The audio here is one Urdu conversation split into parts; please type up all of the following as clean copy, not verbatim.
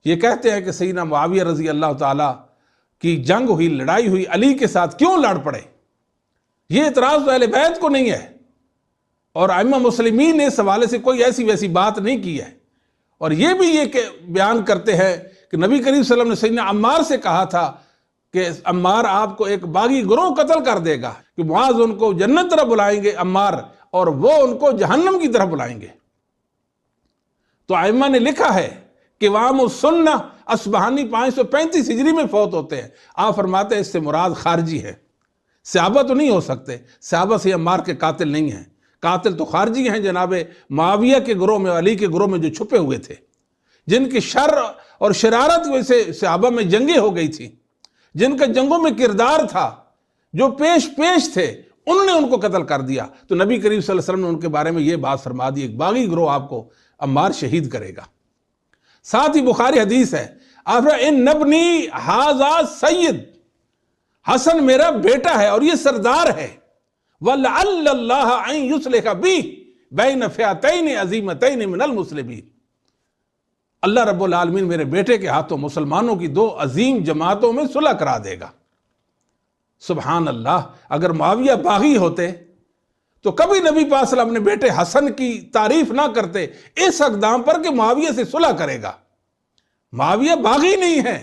یہ کہتے ہیں کہ سیدنا معاویہ رضی اللہ تعالیٰ کی جنگ ہوئی، لڑائی ہوئی، علی کے ساتھ کیوں لڑ پڑے؟ یہ اعتراض تو اہل بیت کو نہیں ہے، اور ائمہ مسلمین نے اس حوالے سے کوئی ایسی ویسی بات نہیں کی ہے۔ اور یہ بھی یہ کہ بیان کرتے ہیں کہ نبی کریم صلی اللہ علیہ وسلم نے سیدنا عمار سے کہا تھا کہ عمار آپ کو ایک باغی گروہ قتل کر دے گا، کہ معاذ ان کو جنت طرف بلائیں گے عمار، اور وہ ان کو جہنم کی طرف بلائیں گے۔ تو ائمہ نے لکھا ہے کہ قوام السنہ اصبہانی 535 ہجری میں فوت ہوتے ہیں۔ آپ فرماتے ہیں اس سے مراد خارجی ہے، صحابہ تو نہیں ہو سکتے، صحابہ سے عمار کے قاتل نہیں ہیں، قاتل تو خارجی ہیں جناب معاویہ کے گروہ میں، علی کے گروہ میں جو چھپے ہوئے تھے، جن کی شر اور شرارت کی وجہ سے صحابہ میں جنگیں ہو گئی تھی، جن کا جنگوں میں کردار تھا، جو پیش تھے، انہوں نے ان کو قتل کر دیا۔ تو نبی کریم صلی اللہ علیہ وسلم نے ان کے بارے میں یہ بات فرما دی، ایک باغی گروہ آپ کو عمار شہید کرے گا۔ ساتھ ہی بخاری حدیث ہے، ان نبنی ھذا سید، حسن میرا بیٹا ہے اور یہ سردار ہے، وَلَعَلَّ اللَّهَ أَن يُصْلِحَ بِهِ بَيْنَ فِئَتَيْنِ عَظِیمَتَيْنِ مِنَ الْمُسْلِمِینَ۔ اللہ رب العالمین میرے بیٹے کے ہاتھوں مسلمانوں کی دو عظیم جماعتوں میں صلح کرا دے گا۔ سبحان اللہ، اگر معاویہ باغی ہوتے تو کبھی نبی پاک صلی اللہ علیہ وسلم اپنے بیٹے حسن کی تعریف نہ کرتے اس اقدام پر کہ معاویہ سے صلح کرے گا۔ معاویہ باغی نہیں ہے،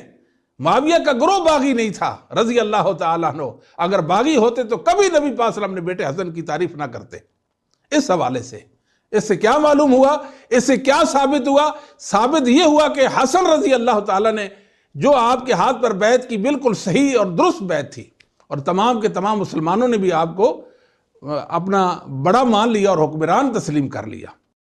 معاویہ کا گروہ باغی نہیں تھا رضی اللہ تعالیٰ عنہ، اگر باغی ہوتے تو کبھی نبی پاک صلی اللہ علیہ وسلم اپنے بیٹے حسن کی تعریف نہ کرتے۔ اس حوالے سے اس سے کیا معلوم ہوا، اس سے کیا ثابت ہوا؟ ثابت یہ ہوا کہ حسن رضی اللہ تعالیٰ نے جو آپ کے ہاتھ پر بیعت کی بالکل صحیح اور درست بیعت تھی، اور تمام کے تمام مسلمانوں نے بھی آپ کو اپنا بڑا مان لیا اور حکمران تسلیم کر لیا۔